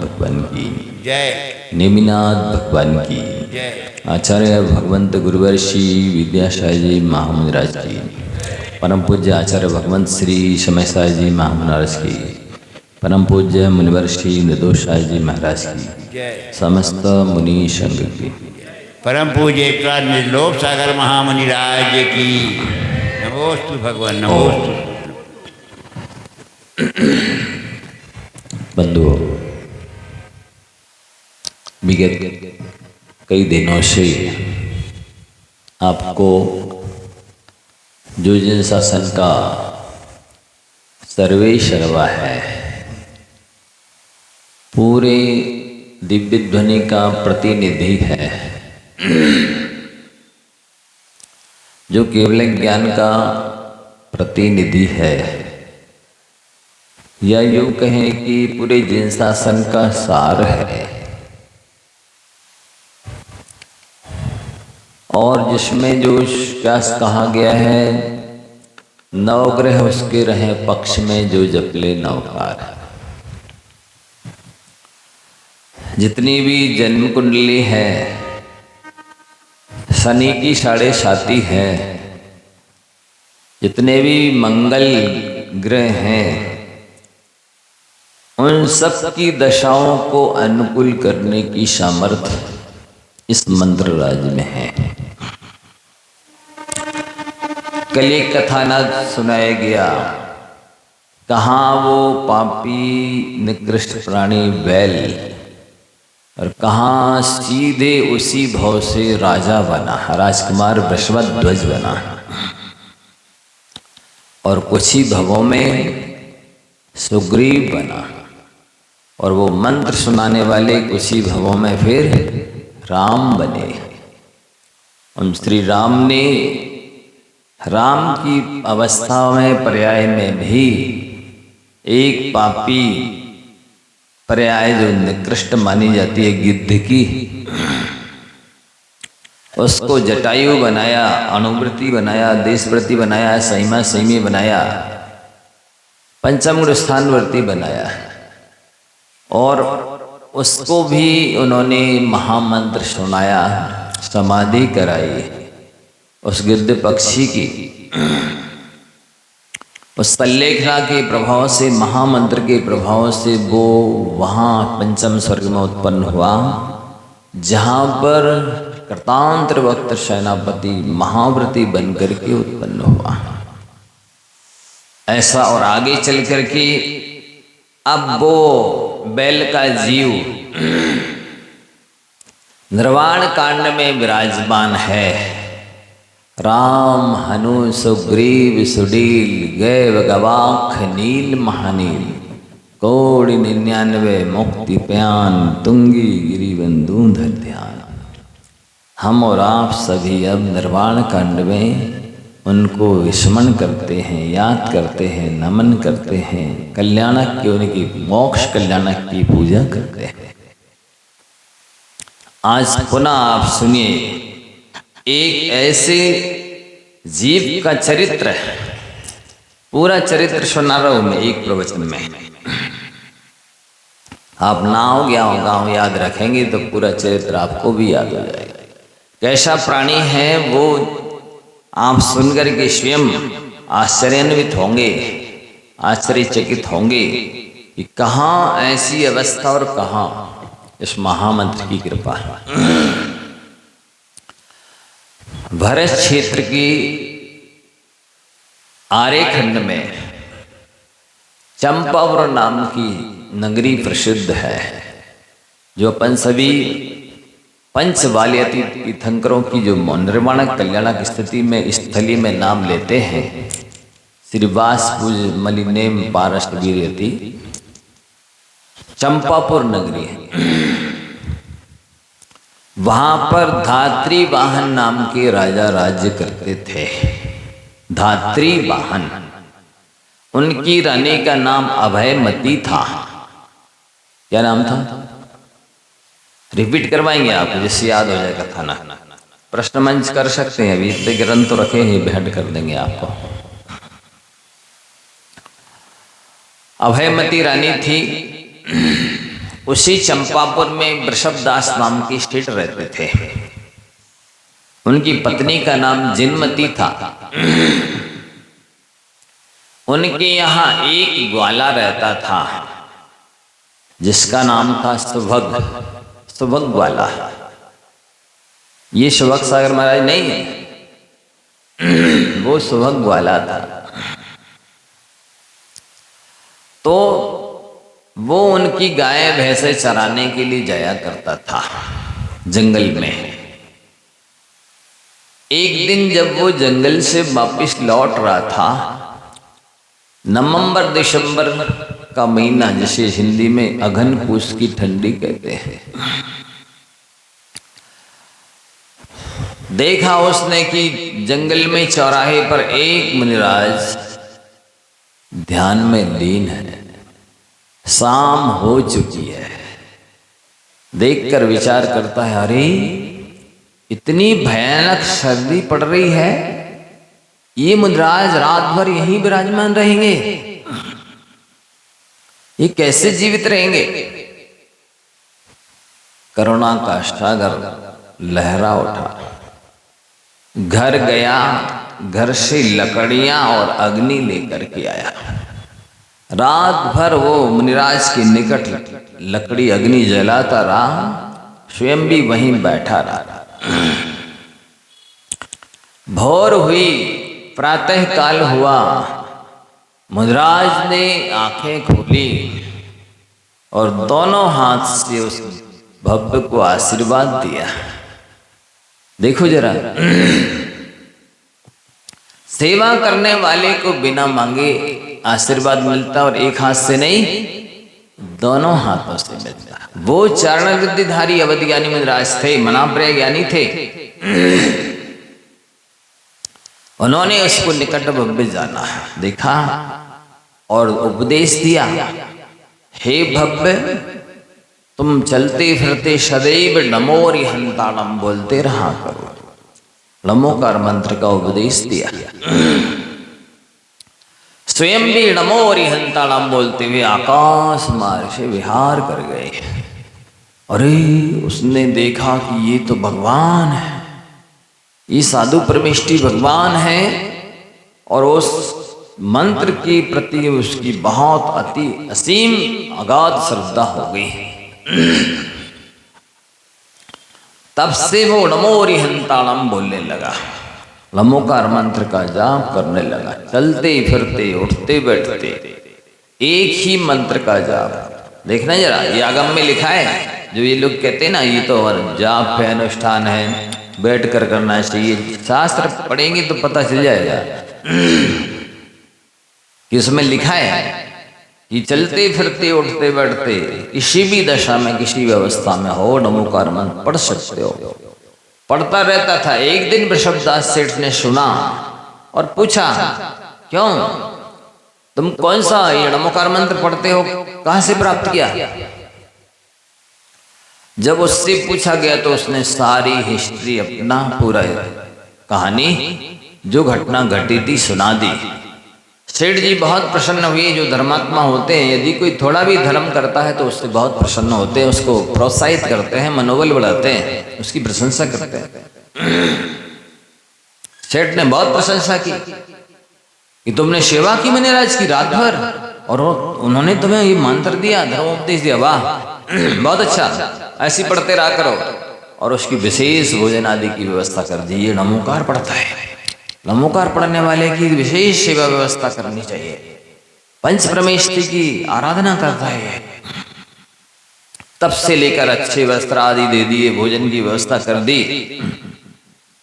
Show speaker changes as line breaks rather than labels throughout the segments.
भगवान की
जय।
नेमिनाथ भगवान की
जय।
आचार्य भगवंत गुरुवर्षि विद्यासाई जी महाराज की परम पूज्य आचार्य भगवंत श्री समय साई जी महाराज की परम पूज्य मुनिवर्षि निर्दोषाई जी महाराज की
जय।
समस्त मुनि संघ की
परम पूज्य एकनाथ निर्लोभ सागर महामुनि राज की नमोस्तु भगवान नमोस्तु।
बंधुओं, विगत कई दिनों से आपको जो जिन शासन का सर्वे सर्वा है, पूरे दिव्य ध्वनि का प्रतिनिधि है, जो केवल ज्ञान का प्रतिनिधि है, या यूँ कहें कि पूरे जिन शासन का सार है, और जिसमें जो क्या कहा गया है, नवग्रह उसके रहे पक्ष में जो जपले नवकार। जितनी भी जन्म कुंडली है, शनि की 7.5 है, जितने भी मंगल ग्रह हैं, उन सब की दशाओं को अनुकूल करने की सामर्थ्य इस मंत्र राज में है। कल एक कथा ना सुनाया गया, कहाँ वो पापी निकृष्ट प्राणी बैल, और कहाँ सीधे उसी भव से राजा बना, राजकुमार वृषभध्वज बना, और कुछ ही भवों में सुग्रीव बना, और वो मंत्र सुनाने वाले कुछ ही भवों में फिर राम बने। उन श्री राम ने राम की अवस्था में पर्याय में भी एक पापी पर्याय जो निकृष्ट मानी जाती है गिद्ध की, उसको जटायु बनाया, अनुवृत्ति बनाया, देशव्रती बनाया, सहीमा सहीमी बनाया, पंचम स्थानवर्ती बनाया, और उसको भी उन्होंने महामंत्र सुनाया, समाधि कराई उस गिद्ध पक्षी की। उस सल्लेखना के प्रभाव से, महामंत्र के प्रभाव से वो वहाँ पंचम स्वर्ग में उत्पन्न हुआ, जहाँ पर कृतांत्र वक्त सेनापति महाव्रती बनकर के उत्पन्न हुआ। ऐसा और आगे चल कर के अब वो बैल का जीव निर्वाण कांड में विराजमान है। राम हनु सुग्रीव सुडील गैव गवाख नील महानील, कोटि 99 मुक्ति प्यान, तुंगी गिरी बंदूधर ध्यान। हम और आप सभी अब निर्वाण कांड में उनको विस्मरण करते हैं, याद करते हैं, नमन करते हैं, कल्याणक की उनकी मोक्ष कल्याणक की पूजा करते हैं। आज पुनः आप सुनिए एक ऐसे जीव का चरित्र, पूरा चरित्र सुना रहा हूं मैं एक प्रवचन में। आप नाव गाँव याद रखेंगे तो पूरा चरित्र आपको भी याद हो जाएगा। कैसा प्राणी है वो आप सुनकर के स्वयं आश्चर्यान्वित होंगे, आश्चर्यचकित होंगे कि कहाँ ऐसी अवस्था और कहाँ इस महामंत्र की कृपा है। भरत क्षेत्र की आर्यखंड में चंपावत नाम की नगरी प्रसिद्ध है, जो अपन सभी पंचवालियती तीर्थंकरों की जो निर्वाणक कल्याणक स्थिति में स्थली में नाम लेते हैं, श्रीवास पूज मलिनेम पारस्ट वीर्यति चंपापुर नगरी है। वहां पर धात्री वाहन नाम के राजा राज्य करते थे। धात्री वाहन, उनकी रानी का नाम अभयमती था। क्या नाम था? रिपीट करवाएंगे आप जिससे याद हो जाएगा था ना। प्रश्न मंच कर सकते हैं, अभी इतने ग्रंथ तो रखे हैं, भेंट कर देंगे आपको। अभयमती रानी थी, उसी चंपापुर में वृषभदास नाम की स्टेट रहते थे। उनकी पत्नी का नाम जिनमती था। उनके यहाँ एक ग्वाला रहता था जिसका नाम था सुभग ग्वाला। ये सुभग सागर महाराज नहीं है, वो सुभग ग्वाला था। तो वो उनकी गाय भैंसे चराने के लिए जाया करता था जंगल में। एक दिन जब वो जंगल से वापस लौट रहा था, नवंबर दिसंबर का महीना, जिसे हिंदी में अघन पूस की ठंडी कहते हैं, देखा उसने कि जंगल में चौराहे पर एक मुनिराज ध्यान में लीन है। शाम हो चुकी है। देखकर विचार करता है, अरे इतनी भयानक सर्दी पड़ रही है, ये मुनिराज रात भर यहीं विराजमान रहेंगे, ये कैसे जीवित रहेंगे। करुणा का सागर लहरा उठा, घर गया, घर से लकड़ियां और अग्नि लेकर के आया। रात भर वो मुनिराज के निकट लकड़ी अग्नि जलाता रहा, स्वयं भी वहीं बैठा रहा। भोर हुई, प्रातः काल हुआ, मुनिराज ने आंखें खोली और दोनों हाथ से उस भव्य को आशीर्वाद दिया। देखो जरा, सेवा करने वाले को बिना मांगे आशीर्वाद मिलता, और एक हाथ से नहीं, दोनों हाथों से मिलता। वो चरण वृद्धिधारी अवध ज्ञानी मुनिराज थे, मनाप्रिय ज्ञानी थे। उन्होंने उसको निकट भव्य जाना, देखा और उपदेश दिया, हे भव्य, तुम चलते फिरते सदैव नमोरि हंताणम बोलते रहा करो। नमोकार मंत्र का उपदेश दिया। स्वयं भी नमोरि हंताणम बोलते हुए आकाश मार्ग से विहार कर गए। अरे उसने देखा कि ये तो भगवान है, ये साधु परमेष्टि भगवान है, और उस मंत्र के प्रति उसकी बहुत अति असीम अगाध श्रद्धा हो गई। तब से वो नमोरि हंताणम बोलने लगा, नमोकार मंत्र का जाप करने लगा। चलते फिरते उठते बैठते एक ही मंत्र का जाप। देखना जरा, ये आगम में लिखा है। जो ये लोग कहते हैं ना, ये तो जाप है, अनुष्ठान है, बैठ कर करना चाहिए, शास्त्र पढ़ेंगे तो पता चल जाएगा कि उसमें लिखा है कि चलते फिरते उठते बैठते किसी भी दशा में, किसी व्यवस्था में हो, नमोकार मंत्र पढ़ सकते हो। पढ़ता रहता था। एक दिन वृषभदास सेठ ने सुना और पूछा, क्यों तुम कौन सा ये नमोकार मंत्र पढ़ते हो, कहां से प्राप्त किया? जब उससे पूछा गया तो उसने सारी हिस्ट्री, अपना पूरा कहानी, जो घटना घटी थी, सुना दी। सेठ जी बहुत प्रसन्न हुए। जो धर्मात्मा होते हैं, यदि कोई थोड़ा भी धर्म करता है तो उससे बहुत प्रसन्न होते हैं, उसको प्रोत्साहित करते हैं, मनोबल बढ़ाते हैं, उसकी प्रशंसा करते हैं। सेठ ने बहुत प्रशंसा की कि तुमने सेवा की मुनिराज की रात भर, और उन्होंने तुम्हें ये मंत्र दिया, धर्मोपदेश दिया, वाह बहुत अच्छा, ऐसी पढ़ते रहा करो। और उसकी विशेष भोजन आदि की व्यवस्था कर दी। ये नमोकार पढ़ता है, नमोकार पढ़ने वाले की विशेष सेवा व्यवस्था करनी चाहिए, पंच परमेष्टि की आराधना करता है। तब से लेकर अच्छे वस्त्र आदि दे दिए, भोजन की व्यवस्था कर दी।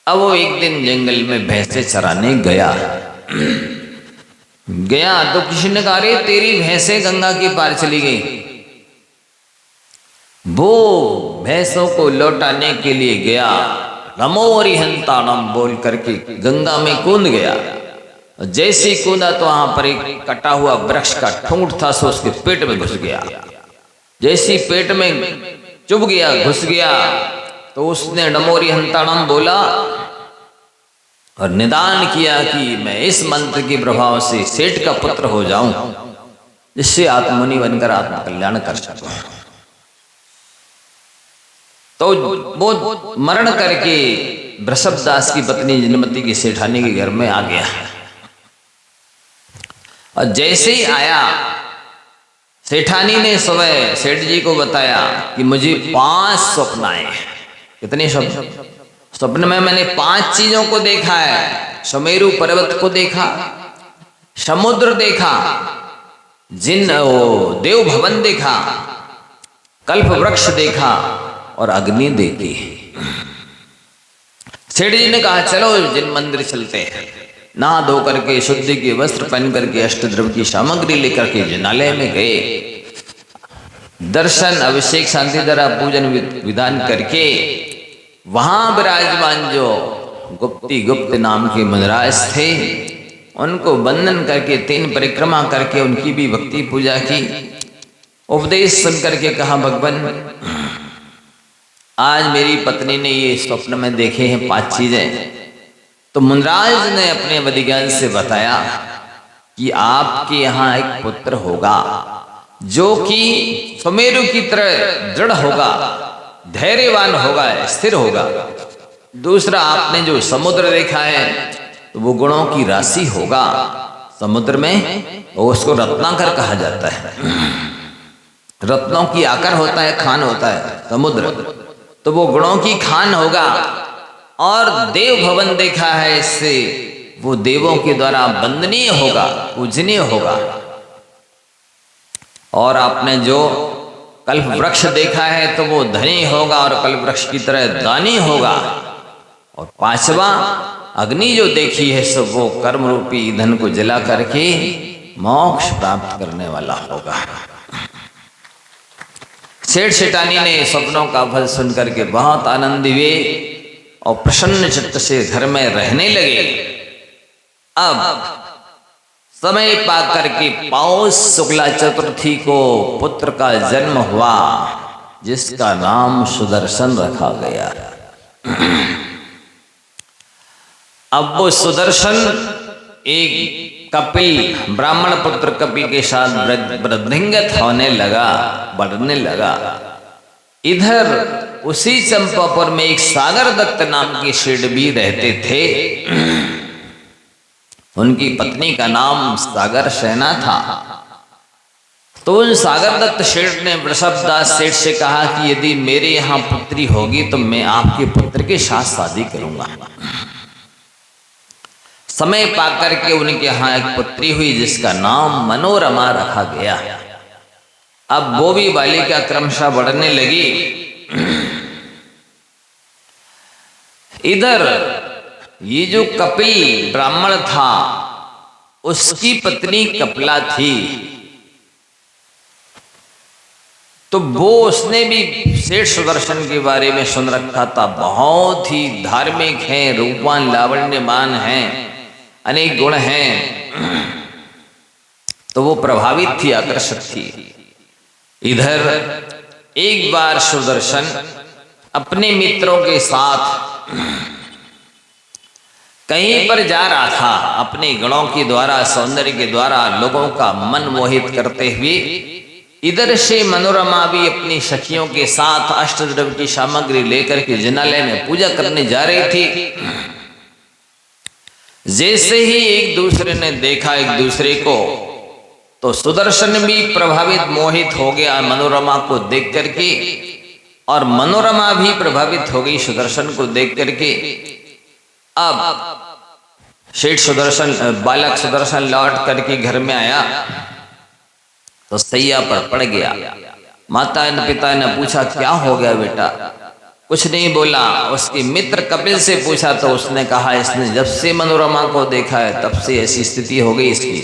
अब वो एक दिन जंगल में भैंसे चराने गया तो किसी ने कहा, रे तेरी भैंसे गंगा के पार चली गई। वो भैंसों को लौटाने के लिए गया, नमोरि हंताणम बोल करके गंगा में कूद गया। जैसे कूदा तो वहां पर एक कटा हुआ वृक्ष का ठूंठ था, सो उसके पेट में घुस गया। जैसे पेट में चुभ गया, घुस गया, तो उसने नमोरि हंताणम बोला और निदान किया कि मैं इस मंत्र के प्रभाव से सेठ का पुत्र हो जाऊं, जिससे आत्ममुनि बनकर आत्म कल्याण कर सकूं। तो वो मरण करके वृषभदास की पत्नी जिनमती की सेठानी के घर में आ गया। और जैसे ही आया, सेठानी ने सुबह सेठ जी को बताया कि मुझे 5 स्वप्न आए। कितने स्वप्न? स्वप्न में मैंने 5 चीजों को देखा है। सुमेरु पर्वत को देखा, समुद्र देखा, देव भवन देखा, कल्प वृक्ष देखा और अग्नि देखी। सेठ जी ने कहा चलो जिन मंदिर चलते हैं। नहा धो करके शुद्धि के वस्त्र पहन करके अष्टद्रव्य की सामग्री लेकर के जिनालय में गए। दर्शन, अभिषेक, शांति द्वारा पूजन विधान करके वहां विराजमान जो गुप्त नाम के मुनिराज थे, उनको वंदन करके 3 परिक्रमा करके उनकी भी भक्ति पूजा की। उपदेश सुन करके कहा भगवान, आज मेरी पत्नी ने ये स्वप्न में देखे हैं 5 चीजें। तो मुनिराज ने अपने विज्ञान से बताया कि आपके यहाँ एक पुत्र होगा जो कि सुमेरु की तरह दृढ़ होगा, धैर्यवान होगा, स्थिर होगा। दूसरा, आपने जो समुद्र देखा है तो वो गुणों की राशि होगा। समुद्र में उसको रत्नाकर कहा जाता है, रत्नों की आकर होता है, खान होता है समुद्र, तो वो गुणों की खान होगा। और देव भवन देखा है, इससे वो देवों के द्वारा वंदनीय होगा, पूजनीय होगा। और आपने जो कल्प वृक्ष देखा है तो वो धनी होगा और कल्प वृक्ष की तरह दानी होगा। और 5वां, अग्नि जो देखी है सो वो कर्म रूपी ईंधन को जला करके मोक्ष प्राप्त करने वाला होगा। सेठ सेठानी ने स्वप्नों का फल सुन करके बहुत आनंद हुए और प्रसन्न चित्त से घर में रहने लगे। अब समय पा करके पौष शुक्ला चतुर्थी को पुत्र का जन्म हुआ, जिसका नाम सुदर्शन रखा गया। अब वो सुदर्शन एक कपिल, ब्राह्मण पुत्र कपिल के साथ वृद्धिंगत होने लगा, बढ़ने लगा। इधर उसी चंपापुर में एक सागर दत्त नाम की सेठ भी रहते थे। उनकी पत्नी का नाम सागर सेना था। तो उन सागर दत्त सेठ ने वृषभदास सेठ से कहा कि यदि मेरे यहाँ पुत्री होगी तो मैं आपके पुत्र के साथ शादी करूंगा। समय पाकर के उनके यहाँ एक पुत्री हुई जिसका नाम मनोरमा रखा गया। अब वो भी बालिका क्रमशः बढ़ने लगी। इधर ये जो कपिल ब्राह्मण था, उसकी पत्नी कपिला थी। तो वो उसने भी सेठ सुदर्शन के बारे में सुन रखा था। बहुत ही धार्मिक हैं, रूपवान, लावण्यवान हैं, अनेक गुण हैं। तो वो प्रभावित थी, आकर्षित थी। इधर एक बार सुदर्शन अपने मित्रों के साथ कहीं पर जा रहा था, अपने गुणों के द्वारा, सौंदर्य के द्वारा लोगों का मन मोहित करते हुए। इधर से मनोरमा भी अपनी सखियों के साथ अष्टद्रव्य की सामग्री लेकर के जिनालय में पूजा करने जा रही थी। जैसे ही एक दूसरे ने देखा एक दूसरे को, तो सुदर्शन भी प्रभावित, मोहित हो गया मनोरमा को देख करके, और मनोरमा भी प्रभावित हो गई सुदर्शन को देख करके। अब सेठ सुदर्शन, बालक सुदर्शन लौट करके घर में आया तो सैया पर पड़ गया। माता ने, पिता ने पूछा क्या हो गया बेटा? कुछ नहीं बोला। उसके मित्र कपिल से पूछा तो उसने कहा इसने जब से मनोरमा को देखा है तब से ऐसी स्थिति हो गई इसकी।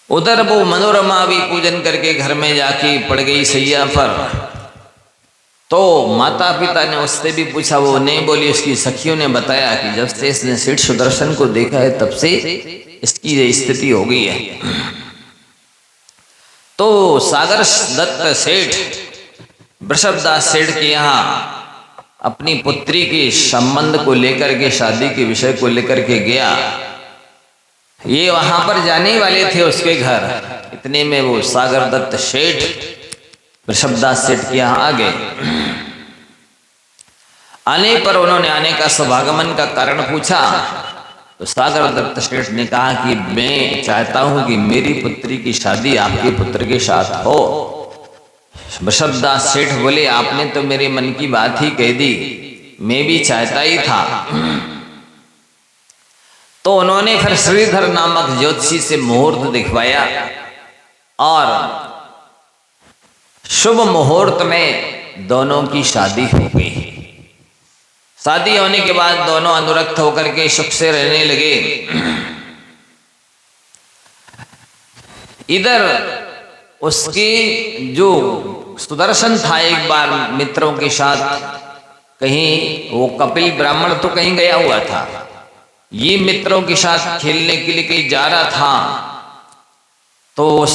उधर वो मनोरमा भी पूजन करके घर में जाके पड़ गई सैया पर। तो माता पिता ने उससे भी पूछा, वो नहीं बोली। उसकी सखियों ने बताया कि जब से इसने सेठ सुदर्शन को देखा है तब से इसकी स्थिति हो गई है। तो सागर दत्त सेठ वृषभदास सेठ के यहाँ अपनी पुत्री के संबंध को लेकर के, शादी के विषय को लेकर के गया। ये वहां पर जाने वाले थे उसके घर। इतने में वो सागर दत्त सेठ ऋषभदास सेठ के यहाँ आ गए। आने पर उन्होंने आने का स्वागमन का कारण पूछा तो सागर दत्त सेठ ने कहा कि मैं चाहता हूं कि मेरी पुत्री की शादी आपके पुत्र के साथ हो। ऋषभदास सेठ बोले, आपने तो मेरे मन की बात ही कह दी, मैं भी चाहता ही था। तो उन्होंने फिर श्रीधर नामक ज्योतिषी से मुहूर्त दिखवाया और शुभ मुहूर्त में दोनों की शादी हो गई। शादी होने के बाद दोनों अनुरक्त होकर के सुख से रहने लगे। इधर उसके जो सुदर्शन था, एक बार मित्रों के साथ कहीं, वो कपिल ब्राह्मण तो कहीं गया हुआ था, ये मित्रों के साथ खेलने के लिए कहीं जा रहा था। तो उस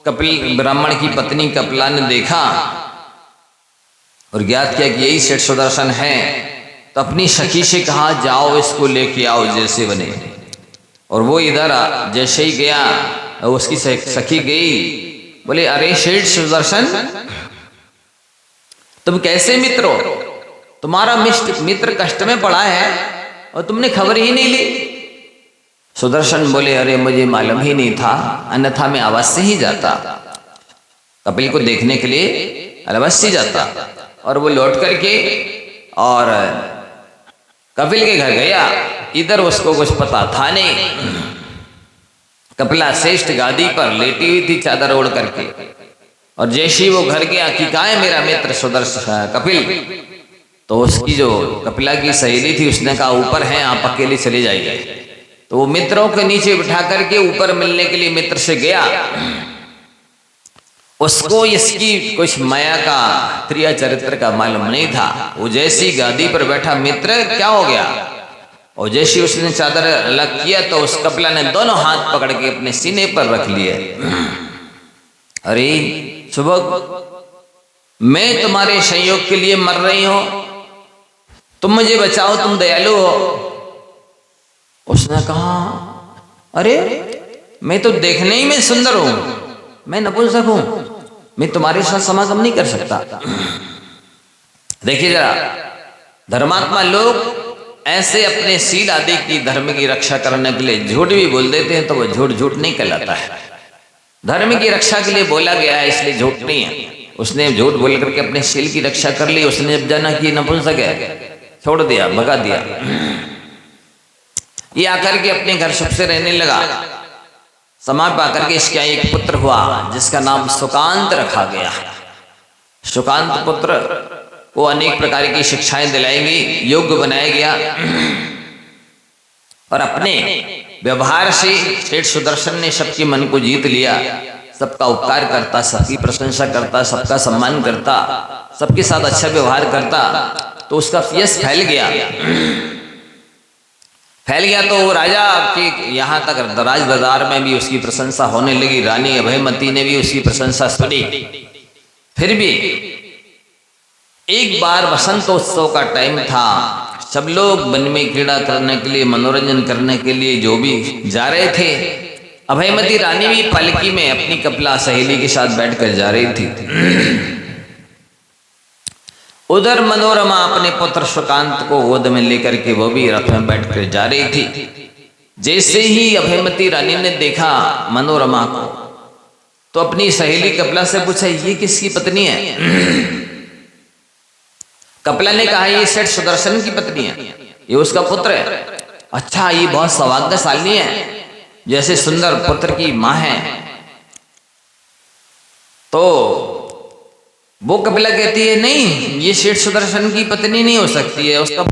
कपिल ब्राह्मण की पत्नी कपिला ने देखा और ज्ञात किया कि यही सेठ सुदर्शन है। तो अपनी सखी से कहा, जाओ इसको लेके आओ जैसे बने। और वो इधर जैसे ही गया, उसकी सखी गई, बोले, अरे सेठ सुदर्शन, तुम कैसे मित्र हो? तुम्हारा मित्र कष्ट में पड़ा है और तुमने खबर ही नहीं ली। सुदर्शन बोले, अरे मुझे मालूम ही नहीं था, अन्यथा मैं अवश्य ही जाता, कपिल को देखने के लिए अवश्य जाता। और वो लौट करके और कपिल के घर गया। इधर उसको कुछ पता था नहीं। कपिला श्रेष्ठ गादी पर लेटी हुई थी चादर ओढ़ करके, और जैसे ही वो घर गया कि कहाँ है मेरा मित्र सुदर्शन कपिल, तो उसकी जो कपिला की सहेली थी उसने कहा, ऊपर है, आप अकेले चले जाइए। तो वो मित्रों के नीचे बिठा करके ऊपर मिलने के लिए मित्र से गया। उसको इसकी कुछ माया का, त्रिया चरित्र का मालूम नहीं था। वो जैसी गादी पर बैठा, मित्र क्या हो गया? और जैसी उसने चादर अलग किया तो उस कपिला ने दोनों हाथ पकड़ के अपने सीने पर रख लिए। अरे सुबह, मैं तुम्हारे संयोग के लिए मर रही हूं, तुम मुझे बचाओ, तुम दयालु हो। उसने कहा, अरे मैं तो देखने ही में सुंदर हूं, मैं नपुंसक हूं, मैं तुम्हारे साथ समागम नहीं कर सकता। देखिए जरा, धर्मात्मा लोग ऐसे अपने सील आदि की, धर्म की रक्षा करने के लिए झूठ भी बोल देते हैं, तो वो झूठ झूठ नहीं कहलाता है। धर्म की रक्षा के लिए बोला गया है, इसलिए झूठ नहीं है। उसने झूठ बोल करके अपने सील की रक्षा कर ली। उसने जब जाना कि नपुंसक है, छोड़ दिया, भगा दिया। ये आकर के अपने घर सुख से रहने लगा। समय पर आकर के इसका एक पुत्र हुआ जिसका नाम सुकांत रखा गया। सुकांत पुत्र को अनेक प्रकार की शिक्षाएं दिलाई गई, योग्य बनाया गया, और अपने व्यवहार से सेठ सुदर्शन ने सबके मन को जीत लिया। सबका उपकार करता, सबकी प्रशंसा करता, सबका सम्मान करता, सबके साथ अच्छा व्यवहार करता। तो उसका यश फैल गया। तो वो राजा के यहाँ तक राज दरबार में भी उसकी प्रशंसा होने लगी। रानी अभयमती ने भी उसकी प्रशंसा सुनी। फिर भी एक बार बसंतोत्सव का टाइम था, सब लोग वन में क्रीड़ा करने के लिए, मनोरंजन करने के लिए जो भी जा रहे थे। अभयमती रानी भी पालकी में अपनी कपिला सहेली के साथ बैठकर जा रही थी। उधर मनोरमा अपने पुत्र सुकांत को गोद में लेकर के वो भी रथ में बैठकर जा रही थी। जैसे ही अभयमती रानी ने देखा मनोरमा को, तो अपनी सहेली कपिला से पूछा, ये किसकी पत्नी है? कपिला ने कहा, ये सेठ सुदर्शन की पत्नी है, ये उसका पुत्र है। अच्छा, ये बहुत सौभाग्यशाली है, जैसे सुंदर पुत्र की मां है। तो वो कपिला कहती है, नहीं, ये सेठ सुदर्शन की पत्नी नहीं हो सकती है, उसका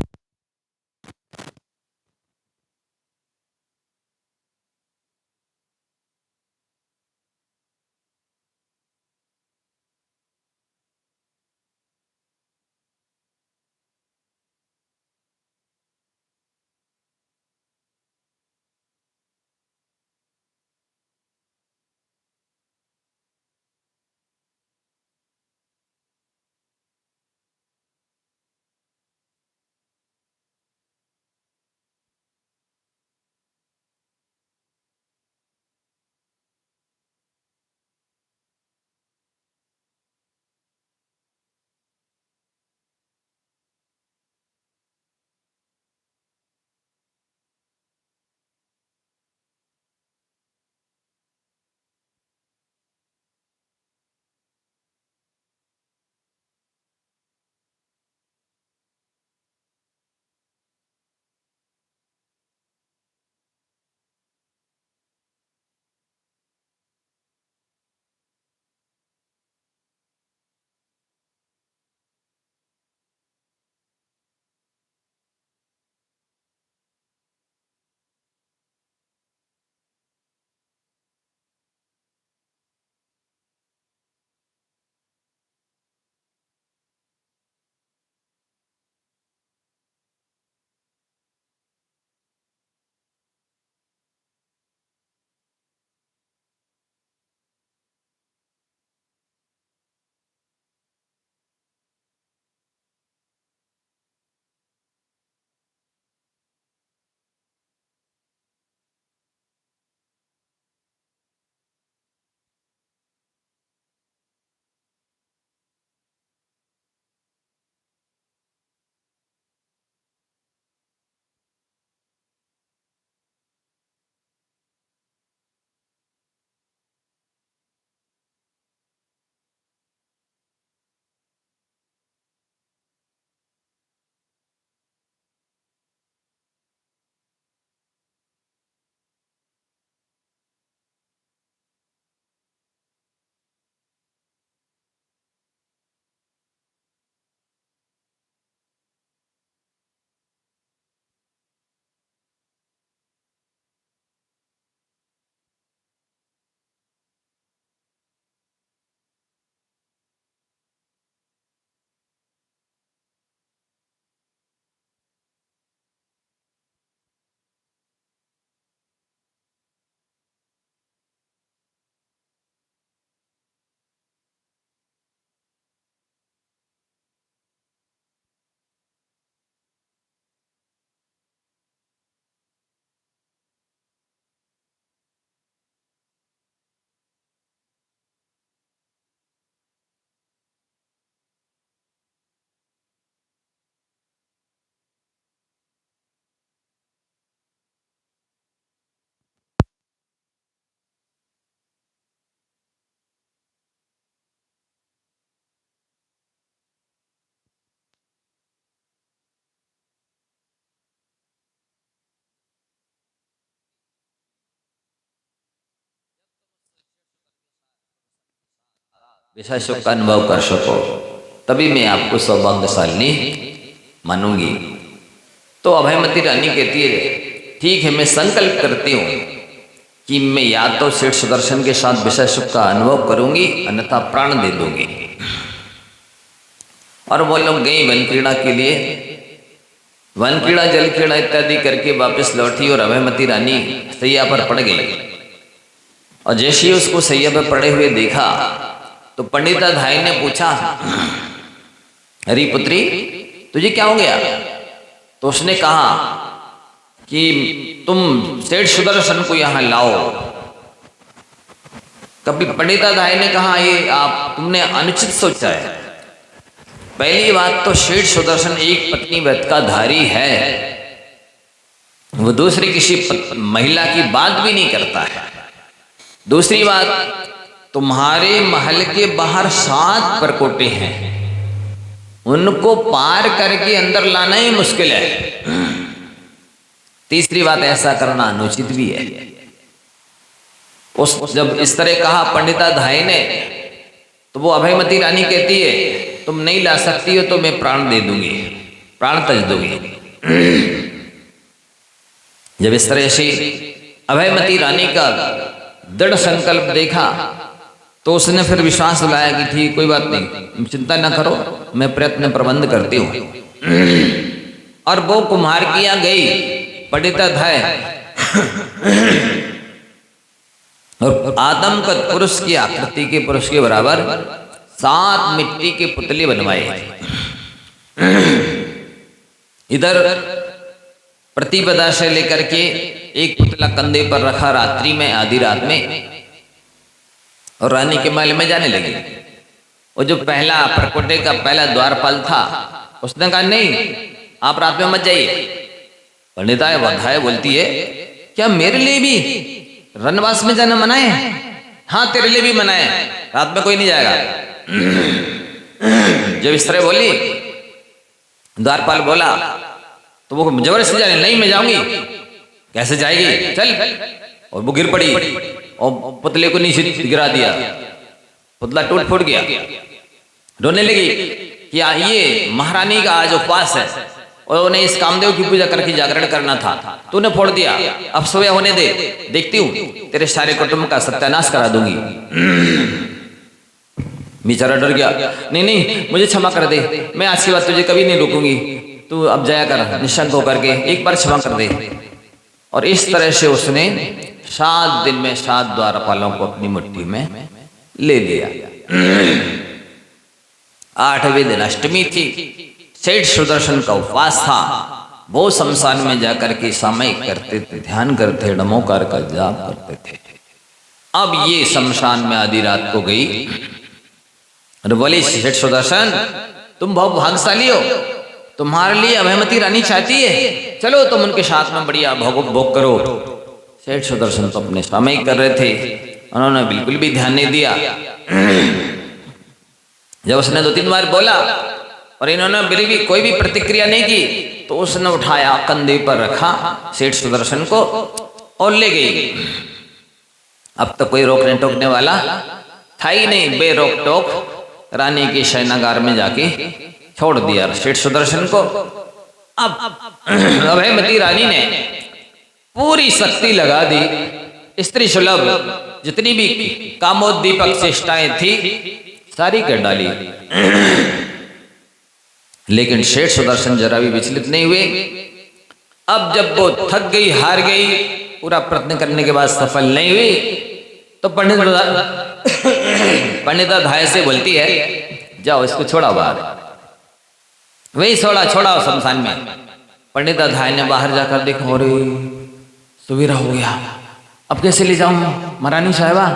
विषय सुख का अनुभव कर सको, तभी मैं आपको सौभाग्यशालिनी मानूंगी। तो अभयमती रानी कहती है ठीक है, मैं संकल्प करती हूँ कि मैं या तो सेठ सुदर्शन के साथ विषय सुख का अनुभव करूंगी, अन्यथा प्राण दे दूंगी। और वो लोग गई वन क्रीड़ा के लिए। वन क्रीड़ा, जल क्रीड़ा इत्यादि करके वापस लौटी और अभयमती रानी सैया पर पड़ गई। और जैसे ही उसको सैया पर पड़े हुए देखा तो पंडिताधाई ने पूछा, अरे पुत्री तुझे क्या हो गया? तो उसने कहा कि तुम सेठ सुदर्शन को यहाँ लाओ। कभी पंडिताधाई ने कहा ये आप तुमने अनुचित सोचा है। पहली बात तो सेठ सुदर्शन एक पत्नी व्रत का धारी है, वो दूसरी किसी महिला की बात भी नहीं करता है। दूसरी बात, तुम्हारे महल के बाहर 7 परकोटे हैं, उनको पार करके अंदर लाना ही मुश्किल है। तीसरी बात, ऐसा करना अनुचित भी है। उस जब इस तरह कहा पंडिताधाई ने, तो वो अभयमती रानी कहती है तुम नहीं ला सकती हो तो मैं प्राण दे दूंगी, प्राण तज दूंगी। जब इस तरह से अभयमती रानी का दृढ़ संकल्प देखा तो उसने फिर विश्वास दिलाया कि ठीक कोई बात नहीं, चिंता न करो, मैं प्रयत्न प्रबंध करती हूँ। और वो कुम्हार की यहाँ गई पंडिताधाई और आदमकद पुरुष की आकृति के पुरुष के बराबर 7 मिट्टी के पुतले बनवाए। इधर प्रतिपदा से लेकर के एक पुतला कंधे पर रखा रात्रि में, आधी रात में, और रानी के महल में जाने लगी। वो जो पहला परकोटे का पहला द्वारपाल था उसने कहा नहीं आप रात में मत जाइए। पंडिताधाई बोलती है क्या मेरे लिए भी रनवास में जाना मना है? हाँ तेरे लिए भी मना है, रात में कोई नहीं जाएगा। जब इस तरह बोली, द्वारपाल बोला तो वो जबरदस्ती जाने, नहीं मैं जाऊंगी। कैसे जाएगी, चल। और वो गिर पड़ी और पुतले को नीचे गिरा दिया, पुतला टूट फूट गया। रोने लगी कि ये महारानी का आज उपवास है और उन्हें इस कामदेव की पूजा करके जागरण करना था, तूने फोड़ दिया, अब सुबह होने दे, देखती हूँ तेरे सारे कुटुंब का सत्यानाश करा दूंगी। बेचारा डर गया, नहीं नहीं मुझे क्षमा कर दे, मैं आज की बात तुझे कभी नहीं रोकूंगी, तू अब जाया कर निशंक होकर के, एक बार क्षमा कर दे। और इस तरह से उसने 7 दिन में 7 द्वारपालों को अपनी मुट्ठी में ले लिया। 8वें दिन अष्टमी थी, सेठ सुदर्शन का उपवास था। वो शमशान में जाकर के सामयिक करते थे, ध्यान करते, नमोकार का जाप करते थे। अब ये शमशान में आधी रात को गई और बोली सेठ सुदर्शन तुम बहुत भाग्यशाली हो, तुम्हारे लिए अभयमती रानी चाहती है, चलो तुम उनके साथ में बढ़िया भोग करो। सेठ सुदर्शन तो अपने सामयिक कर रहे थे, उन्होंने बिल्कुल भी ध्यान नहीं दिया। जब उसने 2-3 बार बोला और इन्होंने भी कोई भी प्रतिक्रिया नहीं की, तो उसने उठाया, कंधे पर रखा सेठ सुदर्शन को और ले गई। अब तो कोई रोकने टोकने वाला था ही नहीं, बेरोक टोक रानी के शयनागार में जाके छोड़ दिया सेठ सुदर्शन को। अब अभयमती रानी ने पूरी शक्ति लगा दी, स्त्री सुलभ जितनी भी कामोद्दीपक चेष्टाएं थी सारी कर डाली, लेकिन सेठ सुदर्शन जरा भी विचलित नहीं हुए। अब जब वो थक गई, हार गई, पूरा प्रयत्न करने के बाद सफल नहीं हुई, तो पंडिताधाई से बोलती है जाओ इसको छोड़ाओ बाहर। वही छोड़ा शमशान में। पंडिताधाई ने बाहर जाकर देखा, अरे सुबेरा हो गया, अब कैसे ले जाऊं महारानी साहिबा,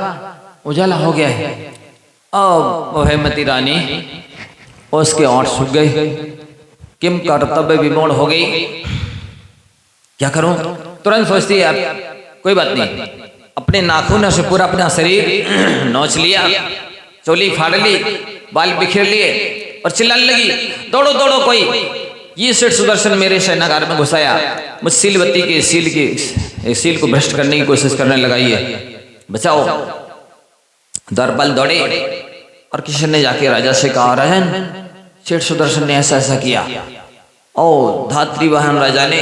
उजाला हो गया है। अब अभयमती रानी उसके ओंठ सूख गए, किम कर्तव्य विमोड़ हो गई, क्या करूं? तुरंत सोचती है कोई बात नहीं, अपने नाखूनों से पूरा अपना शरीर नोच लिया, चोली फाड़ ली, बाल बिखेर लिए और चिल्लाने लगी, दौड़ो दौड़ो कोई, ये सेठ सुदर्शन मेरे शयनागार में घुसाया, मुझ सीलवती के सील को भ्रष्ट करने की कोशिश करने लगाई है, बचाओ। द्वारपाल दौड़े और किसी ने जाके राजा से कहा, राजन सेठ सुदर्शन ने ऐसा ऐसा किया। और धात्री वाहन राजा ने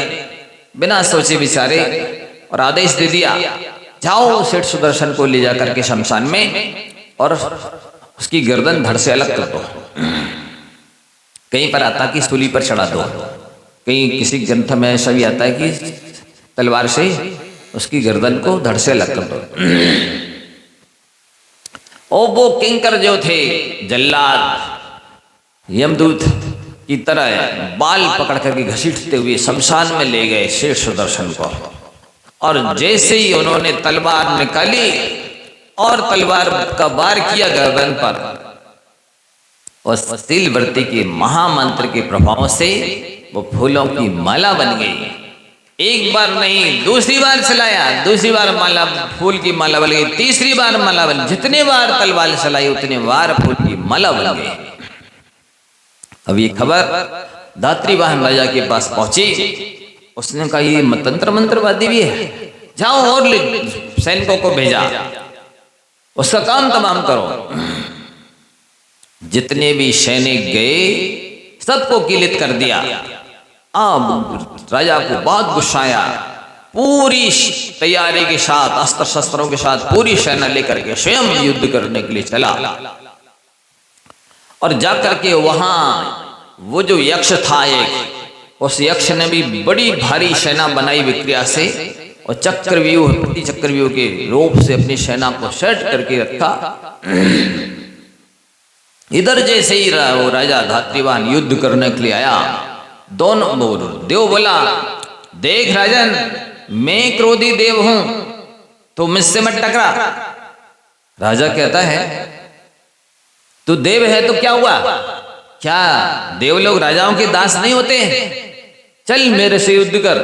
बिना सोचे विचारे और आदेश दे दिया, जाओ सेठ सुदर्शन को ले जाकर के शमशान में और उसकी गर्दन धड़ से अलग कर दो। कहीं पर आता कि सूली पर चढ़ा दो, कहीं किसी ग्रंथ में ऐसा भी आता है कि तलवार से उसकी गर्दन को धड़ से अलग कर दो। और वो किंकर जो थे, जल्लाद यमदूत की तरह बाल पकड़ करके घसीटते हुए शमशान में ले गए शेष सुदर्शन को। और जैसे ही उन्होंने तलवार निकाली और तलवार का वार किया गर्दन पर, और सीलवर्ती के महामंत्र के प्रभाव से वो फूलों की माला बन गई। एक बार नहीं, दूसरी बार चलाया, दूसरी बार माला, फूल की माला बन गई, तीसरी बार माला बन, जितने बार तलवार चलाई उतने बार फूल की माला बन गई। अब ये खबर धात्री वाहन राजा के पास पहुंची। उसने कहा, ये तंत्र मंत्रवादी भी है, जाओ और सैनिकों को भेजा, उसका काम तमाम करो। जितने भी सैनिक गए सबको किलित कर दिया। अब राजा को बहुत गुस्सा आया, पूरी तैयारी के साथ, अस्त्र शस्त्रों के साथ पूरी सेना लेकर के स्वयं युद्ध करने के लिए चला। और जाकर के वहां वो जो यक्ष था एक, उस यक्ष ने भी बड़ी भारी सेना बनाई विक्रिया से, और चक्रव्यूह, प्रति चक्रव्यूह के रूप से अपनी सेना को सेट करके रखा। इधर जैसे ही वो राजा धात्रीवान युद्ध करने के लिए आया, दोनों देव बोला, देख राजन, मैं क्रोधी देव हूं, तो मुझसे मत टकरा। राजा कहता है, तू देव है तो क्या हुआ, क्या देव लोग राजाओं के दास नहीं होते? चल मेरे से युद्ध कर।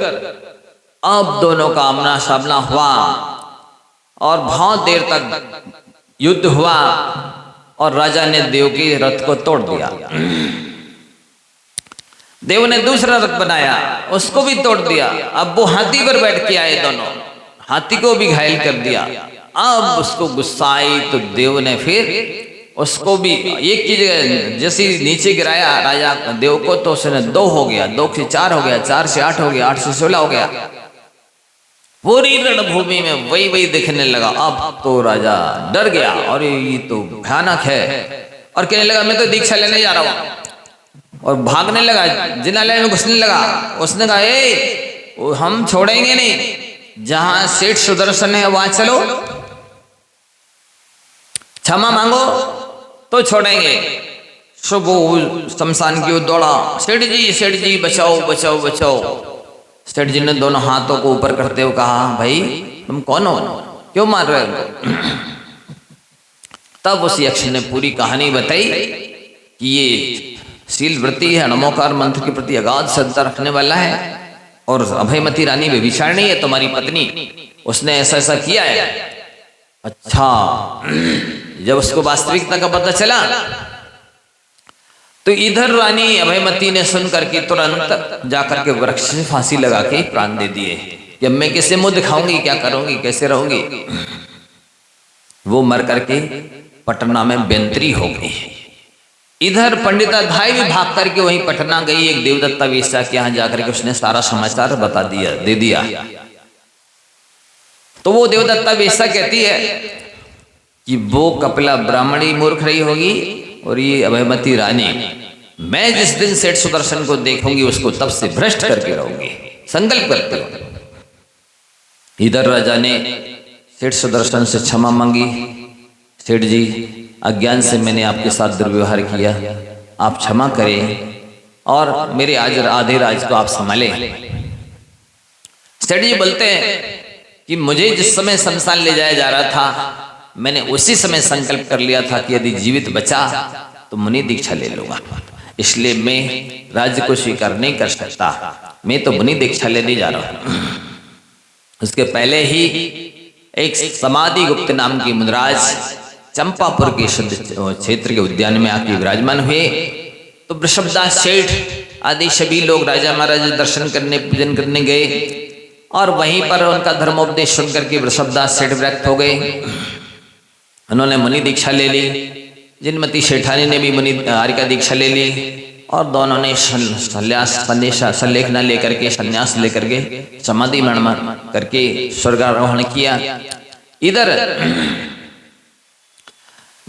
अब दोनों का आमना सामना हुआ और बहुत देर तक युद्ध हुआ, और राजा ने देव के रथ को तोड़ दिया। देव ने दूसरा रथ बनाया, उसको भी तोड़ दिया। अब वो हाथी पर बैठ के आए, दोनों हाथी को भी घायल कर दिया। अब उसको गुस्सा आई तो देव ने फिर उसको भी एक की जगह जैसे नीचे गिराया राजा देव को, तो उसने 2 हो गया, 2 से 4 हो गया, 4 से 8 हो गया, 8 से 16 हो गया। पूरी रणभूमि में वही दिखने लगा। अब तो राजा डर गया, और ये तो भयानक है, और कहने लगा, मैं तो दीक्षा लेने जा रहा हूं, और भागने लगा, जिनालय में घुसने लगा। उसने कहा, ए, हम छोड़ेंगे नहीं, जहां सेठ सुदर्शन है वहां चलो, क्षमा मांगो तो छोड़ेंगे। शुभ शमशान की ओर दौड़ा, सेठ जी बचाओ बचाओ बचाओ। सेठ जी ने दोनों हाथों को ऊपर करते हुए कहा, भाई तुम कौन हो, क्यों मार रहे हो? तब उस यक्ष ने पूरी कहानी बताई कि ये सीलव्रती है, नमोकार मंत्र के प्रति अगाध श्रद्धा रखने वाला है, और अभयमती रानी व्यभिचारिणी है तुम्हारी पत्नी, उसने ऐसा ऐसा किया है। अच्छा, जब उसको वास्तविकता का पता चला तो इधर रानी अभयमती ने सुन करके तुरंत जाकर के वृक्ष से फांसी लगा के प्राण दे दिए। जब मैं किसे मुंह दिखाऊंगी, क्या करूंगी, कैसे रहूंगी? वो मर करके पटना में बेंतरी हो गई। इधर पंडिताधाई भी भाग करके वहीं पटना गई, एक देवदत्ता वेश्या के यहाँ जाकर के उसने सारा समाचार बता दिया, दे दिया। तो वो देवदत्ता वेश्या कहती है कि वो कपिला ब्राह्मणी मूर्ख रही होगी, और ये अभयमती रानी, मैं जिस दिन सेठ सुदर्शन को देखूंगी उसको तब से भ्रष्ट करके रहूंगी, संकल्प करते हो। इधर राजा ने सेठ सुदर्शन से क्षमा मांगी, सेठ जी अज्ञान से मैंने आपके साथ दुर्व्यवहार किया, आप क्षमा करें और मेरे आज आधे राज को आप संभालें। सेठ जी बोलते हैं कि मुझे जिस समय शमशान ले जाया जा रहा था, मैंने उसी समय संकल्प कर लिया था कि यदि जीवित बचा तो मुनि दीक्षा ले लूंगा, इसलिए मैं राज्य को स्वीकार नहीं कर सकता, मैं तो मुनि दीक्षा लेने जा रहा हूं। उसके पहले ही एक समाधि गुप्त नाम की मुनिराज चंपापुर के क्षेत्र के उद्यान में आके विराजमान हुए। तो वृषभदास सेठ आदि सभी लोग राजा महाराज दर्शन करने, पूजन करने गए, और वहीं पर उनका धर्मोपदेश सुन करके वृषभदास सेठ विरक्त हो गए। उन्होंने मुनि दीक्षा ले ली। जिनमती सेठानी ने भी मुनि आर्य का दीक्षा ले ली और दोनों ने सल्लेख न लेकर के संन्यास लेकर के समाधि मरण करके स्वर्गारोहण किया। इधर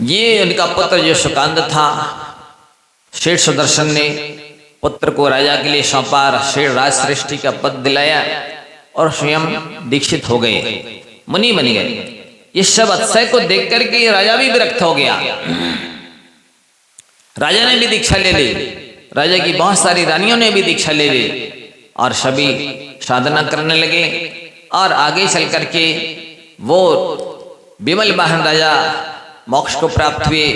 ये उनका पुत्र जो सुकांत था, शेठ सुदर्शन ने पुत्र को राजा के लिए सौंपा, शेठ राज श्रेष्ठी का पद दिलाया और स्वयं दीक्षित हो गए, मुनि बन गए। ये सब अतिशय को देख करके राजा भी विरक्त हो गया। राजा ने भी दीक्षा ले ली, राजा की बहुत सारी रानियों ने भी दीक्षा ले ली और सभी साधना करने लगे। और आगे चल करके वो विमल वाहन राजा मोक्ष को प्राप्त हुए।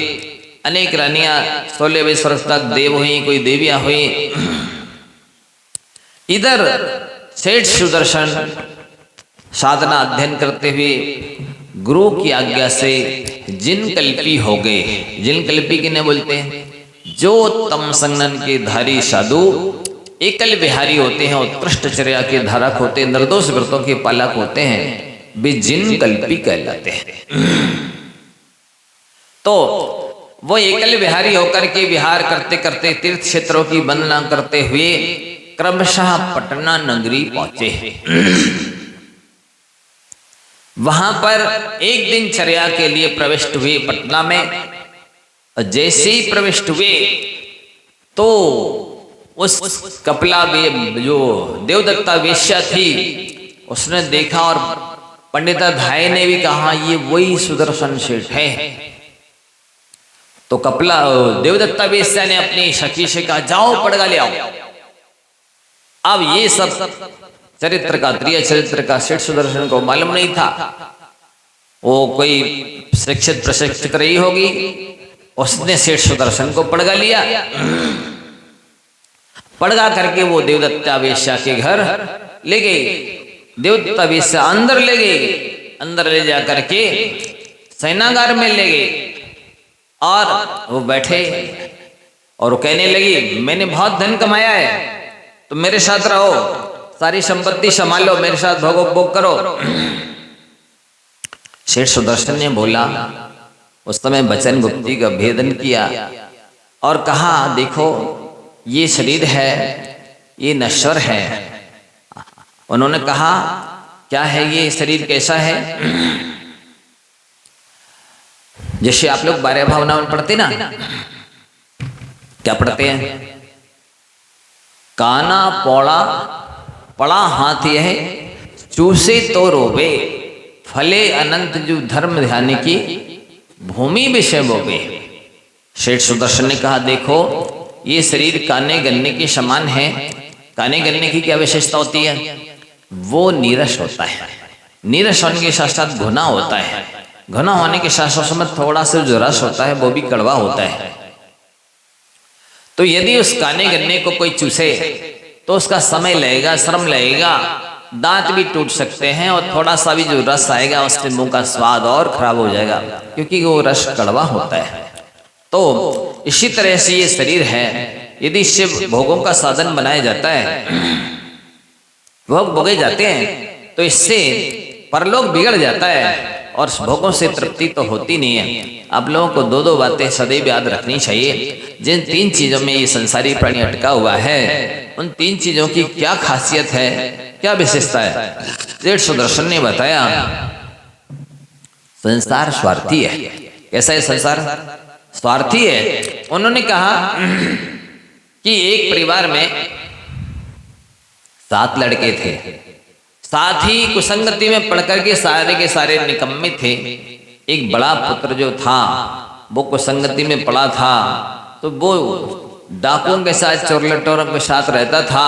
अनेक रानियां 16वें वर्ष तक देव हुई, कोई देवियां हुई। इधर सेठ सुदर्शन साधना अध्ययन करते हुए गुरु की आज्ञा से जिनकल्पी हो गए। जिनकल्पी किन्हें बोलते हैं? जो तम संगन के धारी साधु एकल विहारी होते हैं, उत्कृष्ट चर्या के धारक होते हैं, निर्दोष व्रतों के पालक होते हैं, वे जिनकल्पी कहलाते हैं। तो वो एकल विहारी होकर के विहार करते करते तीर्थ क्षेत्रों की वंदना करते हुए क्रमशः पटना नगरी पहुंचे। वहां पर एक दिन चर्या के लिए प्रविष्ट हुए पटना में। जैसे ही प्रविष्ट हुए तो उस कपिला जो देवदत्ता वेश्या थी उसने देखा और पंडिता धाय ने भी कहा ये वही सुदर्शन सेठ है। तो कपिला देवदत्ता वेश्या ने अपनी सखी से कहा जाओ पड़गा ले आओ। अब ये सब चरित्र का त्रिय चरित्र का सेठ सुदर्शन को मालूम नहीं था। वो कोई शिक्षित प्रशिक्षित रही होगी, उसने सेठ सुदर्शन को पड़गा लिया। पड़गा करके वो देवदत्ता वेश्या के घर ले गई। देवदत्ता वेश्या अंदर ले गई। अंदर ले जा करके सेनागार में ले गई और वो बैठे और वो कहने लगी मैंने बहुत धन कमाया है, तो मेरे साथ रहो, सारी संपत्ति संभालो, मेरे साथ भोग करो। सेठ सुदर्शन ने बोला, उस समय वचन गुप्ती का भेदन किया और कहा देखो ये शरीर है, ये नश्वर है। उन्होंने कहा क्या है ये शरीर, कैसा है? जैसे आप लोग 12 भावना में पढ़ते ना, क्या पढ़ते हैं? काना पौड़ा पड़ा हाथ यह चूसे तो रोवे, फले अनंत जो धर्म ध्यान की भूमि विषय बोवे। शेठ सुदर्शन ने कहा देखो ये शरीर काने गन्ने के समान है। काने गन्ने की क्या विशेषता होती है? वो नीरस होता है। नीरस होने के साथ साथ घुना होता है। घुना होने के साथ साथ में थोड़ा सा जो रस होता है वो भी कड़वा होता है। तो यदि उस काने गन्ने को कोई चूसे तो उसका समय लगेगा, श्रम लगेगा, दांत भी टूट सकते हैं और थोड़ा सा भी जो रस आएगा उससे मुंह का स्वाद और खराब हो जाएगा, क्योंकि वो रस कड़वा होता है। तो इसी तरह से ये शरीर है, यदि इससे भोगों का साधन बनाया जाता है, भोग भोगे जाते हैं, तो इससे परलोक बिगड़ जाता है और भोगों से तृप्ति तो होती नहीं है। आप लोगों को दो बातें सदैव याद रखनी चाहिए। जिन 3 चीजों में ये संसारी प्राणी अटका हुआ है, उन 3 चीजों की क्या खासियत है, क्या विशेषता है? सेठ सुदर्शन ने बताया संसार स्वार्थी है। कैसा है संसार? स्वार्थी है। उन्होंने कहा कि एक परिवार में 7 लड़के थे, साथ ही कुसंगति में पढ़कर के सारे निकम्मे थे। एक बड़ा पुत्र जो था वो कुसंगति में पड़ा था, तो वो डाकुओं के साथ, चोर लटोरों के साथ रहता था।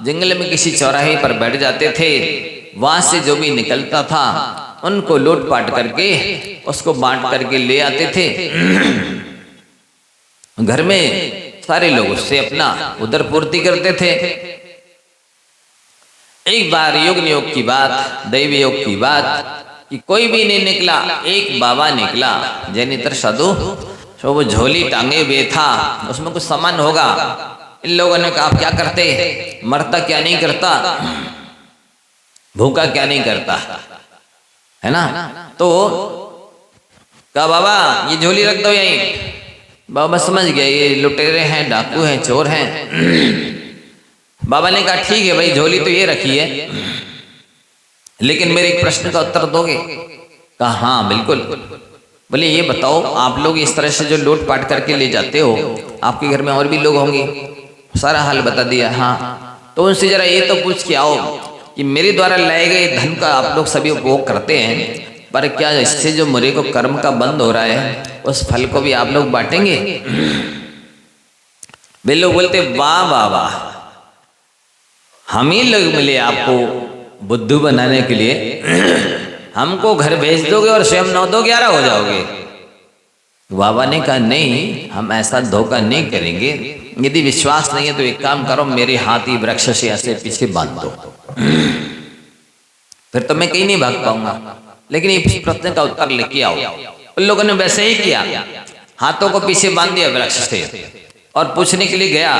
जंगल में किसी चौराहे पर बैठ जाते थे, वहां से जो भी निकलता था उनको लूट पाट करके उसको बांट करके ले आते थे। घर में सारे लोग उससे अपना उदर पूर्ति करते थे। एक बार योग नियोग की बात, दैव योग की बात कि कोई भी नहीं निकला, एक बाबा निकला, जैनितर साधु, तो वो झोली टांगे हुए था, उसमें कुछ सामान होगा। इन लोगों ने कहा आप क्या करते, मरता क्या नहीं करता, भूखा क्या नहीं करता, है ना? तो कहा बाबा ये झोली रख दो यहीं। बाबा समझ गया ये लुटेरे हैं, डाकू हैं, चोर हैं। बाबा ने कहा ठीक है भाई, झोली तो ये रखी है, लेकिन मेरे एक प्रश्न का उत्तर दोगे? कहा हाँ बिल्कुल। बोले ये बताओ, आप लोग इस तरह से जो लूट पाट करके ले जाते हो, आपके घर में और भी लोग होंगे? सारा हाल बता दिया। हाँ। तो उनसे जरा ये तो पूछ के आओ कि मेरे द्वारा लाए गए धन का आप लोग सभी उपभोग करते हैं, पर क्या इससे जो मेरे को कर्म का बंद हो रहा है, उस फल को भी आप लोग बांटेंगे? वे लोग बोलते वाह वाह वाह, हम ही लोग मिले आपको बुद्धू बनाने के लिए, हमको घर भेज दोगे और स्वयं 9 2 11 हो जाओगे। बाबा ने कहा नहीं, हम ऐसा धोखा नहीं करेंगे। यदि विश्वास नहीं है तो एक काम करो, मेरे हाथ ही वृक्ष से ऐसे पीछे बांध दो, फिर तो मैं कहीं नहीं भाग पाऊंगा। लेकिन इस प्रश्न का उत्तर लेके आओ। उन लोगों ने वैसे ही किया, हाथों को पीछे बांध दिया वृक्ष से, और पूछने के लिए गया।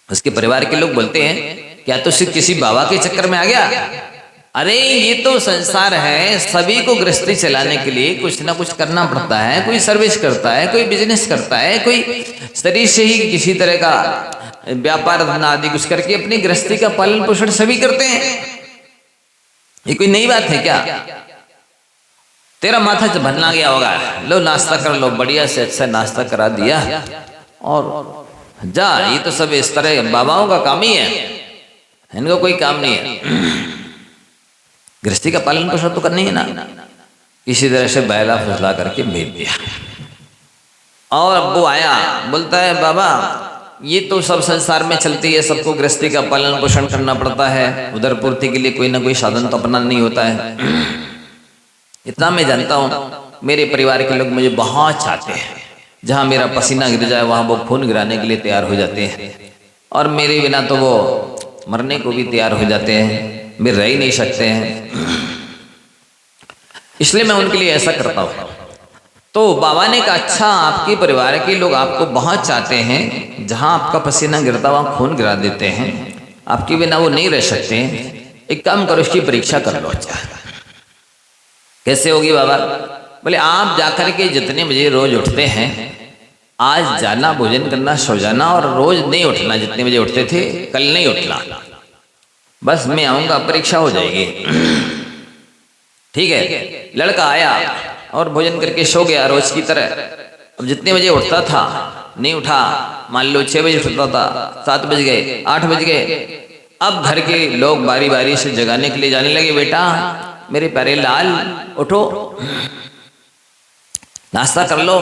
उसके परिवार के लोग बोलते हैं क्या तो सिर्फ किसी बाबा के चक्कर में आ गया? अरे ये तो संसार है, सभी को गृहस्थी चलाने के लिए कुछ ना कुछ करना पड़ता है। कोई सर्विस करता है, कोई बिजनेस करता है, कोई शरीर से ही किसी तरह का व्यापार धंधा आदि कुछ करके अपनी गृहस्थी का पालन पोषण सभी करते हैं। ये कोई नई बात है क्या? तेरा माथा भरना गया होगा, लो नाश्ता कर लो, बढ़िया से अच्छा नाश्ता करा दिया और जा। ये तो सब इस तरह बाबाओं का काम ही है, इनको कोई काम नहीं है। गृहस्थी का पालन पोषण तो करनी है ना। इसी तरह से बहला फुसला करके भेज दिया। और वो आया, बोलता है बाबा ये तो सब संसार में चलती है, सबको गृहस्थी का पालन पोषण करना पड़ता है, उधर पूर्ति के लिए कोई ना कोई साधन तो अपना नहीं होता है। इतना मैं जानता हूँ, मेरे परिवार के लोग मुझे बहुत चाहते हैं, जहाँ मेरा पसीना गिर जाए वहाँ वो खून गिराने के लिए तैयार हो जाते हैं, और मेरे बिना तो वो मरने को भी तैयार हो जाते हैं, वे रह ही नहीं सकते हैं, इसलिए मैं उनके लिए ऐसा करता हूँ। तो बाबा ने कहा अच्छा, आपके परिवार के लोग आपको बहुत चाहते हैं, जहाँ आपका पसीना गिरता वहाँ खून गिरा देते हैं, आपके बिना वो नहीं रह सकते हैं। एक काम करो, इसकी परीक्षा कर लो। अच्छा कैसे होगी बाबा? बोले आप जाकर के जितने बजे रोज उठते हैं, आज जाना, भोजन करना, सो जाना, और रोज नहीं उठना, जितने बजे उठते थे कल नहीं उठना। बस मैं आऊँगा, परीक्षा हो जाएगी। ठीक है। लड़का आया और भोजन करके सो गया रोज की तरह। अब जितने बजे उठता था नहीं उठा, मान लो 6 बजे उठता था, 7 बज गए, 8 बज गए। अब घर के लोग बारी बारी से जगाने के लिए जाने लगे, बेटा मेरे प्यारे लाल उठो, नाश्ता कर लो।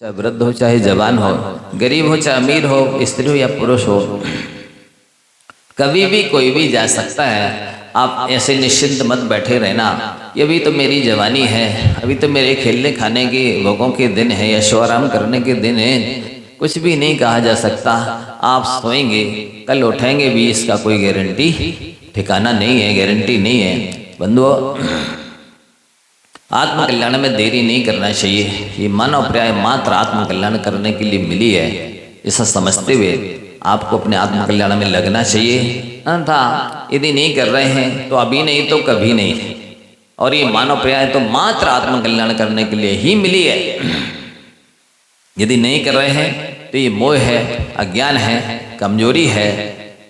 चाहे वृद्ध हो चाहे जवान हो, गरीब हो चाहे अमीर हो, स्त्री हो या पुरुष हो, कभी भी कोई भी जा सकता है। आप ऐसे निश्चिंत मत बैठे रहना कि अभी तो मेरी जवानी है, अभी तो मेरे खेलने खाने के भोगों के दिन है, ऐशो आराम करने के दिन है। कुछ भी नहीं कहा जा सकता। आप सोएंगे, कल उठेंगे भी, इसका कोई गारंटी ठिकाना नहीं है, गारंटी नहीं है। बंधुओं, आत्मकल्याण में देरी नहीं करना चाहिए। ये मानव पर्याय मात्र आत्मकल्याण करने के लिए मिली है, ऐसा समझते हुए आपको अपने आत्मकल्याण में लगना चाहिए। अन्यथा यदि नहीं कर रहे हैं तो अभी नहीं तो कभी नहीं। और ये मानव पर्याय तो मात्र आत्मकल्याण करने के लिए ही मिली है। यदि नहीं कर रहे हैं तो ये मोह है, अज्ञान है, कमजोरी है।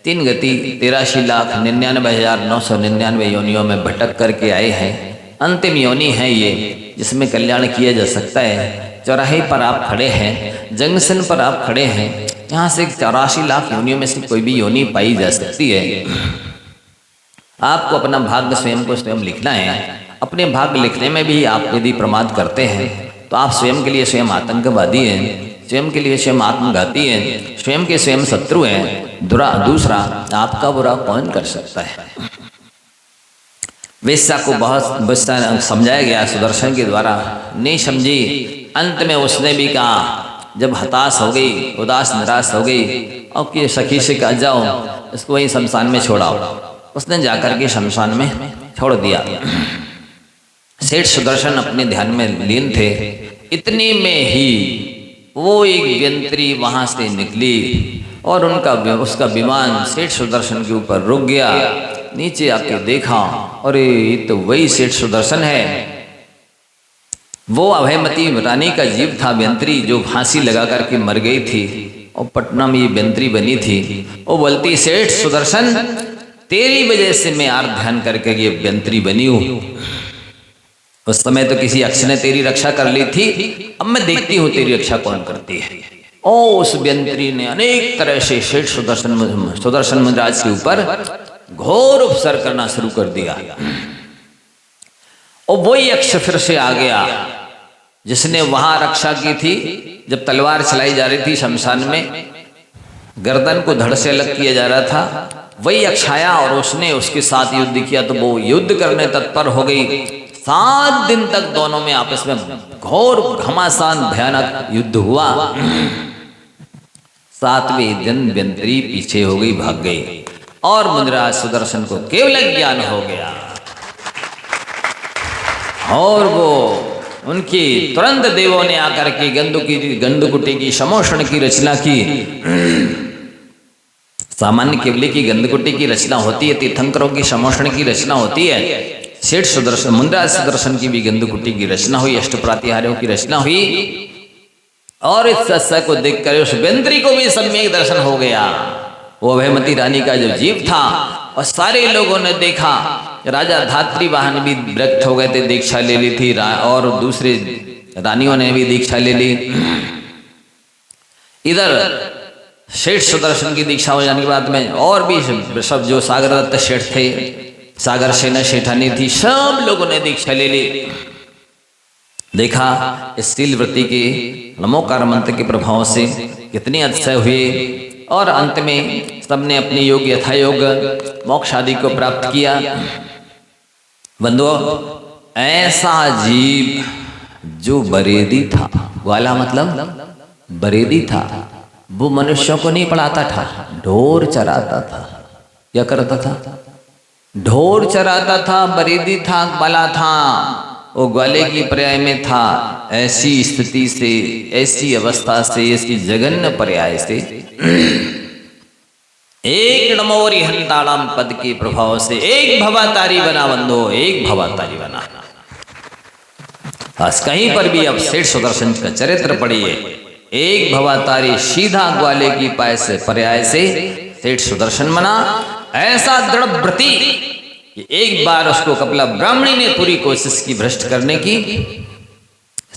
3 गति 83,99,999 योनियों में भटक करके आए हैं। अंतिम योनि है ये, जिसमें कल्याण किया जा सकता है। चौराहे पर आप खड़े हैं, जंक्शन पर आप खड़े हैं, यहाँ से 84 लाख योनियों में से कोई भी योनि पाई जा सकती है। आपको अपना भाग्य स्वयं को स्वयं लिखना है। अपने भाग्य लिखने में भी आप यदि प्रमाद करते हैं तो आप स्वयं के लिए स्वयं आतंकवादी हैं, स्वयं के लिए स्वयं आत्मघाती हैं, स्वयं के स्वयं शत्रु हैं। दूसरा आपका बुरा कौन कर सकता है। वेश्या को बहुत समझाया गया सुदर्शन के द्वारा, नहीं समझी। अंत में उसने भी कहा, जब हताश हो गई, उदास निराश हो गई, और कि सखी से कहा जाओ इसको वहीं शमशान में छोड़ाओ। उसने जाकर के शमशान में छोड़ दिया। सेठ सुदर्शन अपने ध्यान में लीन थे। इतने में ही वो एक व्यंत्री वहां से निकली और उसका विमान सेठ सुदर्शन के ऊपर रुक गया। नीचे आके देखा, अरे ये तो वही सेठ सुदर्शन है। वो अभयमती रानी का जीव था, व्यंत्री, जो फांसी लगा करके मर गई थी और पटना में ये व्यंत्री बनी थी। वो बोलती, सेठ सुदर्शन, तेरी वजह से मैं आर्त ध्यान करके ये व्यंत्री बनी हूँ। उस समय तो किसी यक्ष ने तेरी रक्षा कर ली थी, अब मैं देखती हूँ तेरी रक्षा कौन करती है। ओ उस व्यंत्री ने अनेक तरह से सेठ सुदर्शन महाराज के ऊपर घोर उपसर करना शुरू कर दिया। और वही यक्ष फिर से आ गया जिसने वहां रक्षा की थी। जब तलवार चलाई जा रही थी शमशान में, गर्दन को धड़ से अलग किया जा रहा था, वही यक्ष आया और उसने उसके साथ युद्ध किया। तो वो युद्ध करने तत्पर हो गई। 7 दिन तक दोनों में आपस में घोर घमासान भयानक युद्ध हुआ। 7वें दिन व्यंत्री पीछे हो गई, भाग गई, और मुनिराज सुदर्शन को केवल ज्ञान हो गया। और वो उनकी तुरंत देवों ने आकर के गंधकुटी की समोषण की रचना की। सामान्य केवली की गंधकुटी की रचना होती है, तीर्थंकरों की समोषण की रचना होती है। सेठ सुदर्शन, मुनिराज सुदर्शन की भी गंधकुटी की रचना हुई, अष्टप्रातिहार्यों की रचना हुई। और इस सत्संग को देखकर उस व्यंत्री को भी सम्यक दर्शन हो गया। वो अभयमती रानी का जो जीव था, और सारे लोगों ने देखा। राजा धात्री वाहन भी विरक्त हो गए थे, दीक्षा ले ली थी, और दूसरे रानियों ने भी दीक्षा ले ली। इधर सेठ सुदर्शन की दीक्षा हो जाने के बाद में और भी सब जो सागर दत्त सेठ थे, सागर सेना सेठानी थी, सब लोगों ने दीक्षा ले ली। देखा इस शीलवृत्ति के नमोकार मंत्र के प्रभाव से कितने अतिशय हुए, और अंत में सबने अपने योग यथा योग मोक्ष आदि को प्राप्त किया। बंधुओं, ऐसा जीव जो बरेदी था, वाला मतलब बरेदी था, वो मनुष्यों को नहीं पढ़ाता था, ढोर चराता था। क्या करता था? ढोर चराता था, बरेदी था, ग्वाला था। वो ग्वाले की पर्याय में था। ऐसी स्थिति से, ऐसी अवस्था से, ऐसी जघन्य पर्याय से एक नमोरी हंताड़म पद के प्रभाव से एक भवातारी बना। बंधो, एक भवातारी बना। बस कहीं पर भी अब सेठ सुदर्शन का चरित्र पढ़िए। एक भवातारी सीधा ग्वाले की पाय से पर्याय से सेठ सुदर्शन बना। ऐसा दृढ़ व्रति कि एक बार उसको कपिला ब्राह्मणी ने पूरी कोशिश की भ्रष्ट करने की,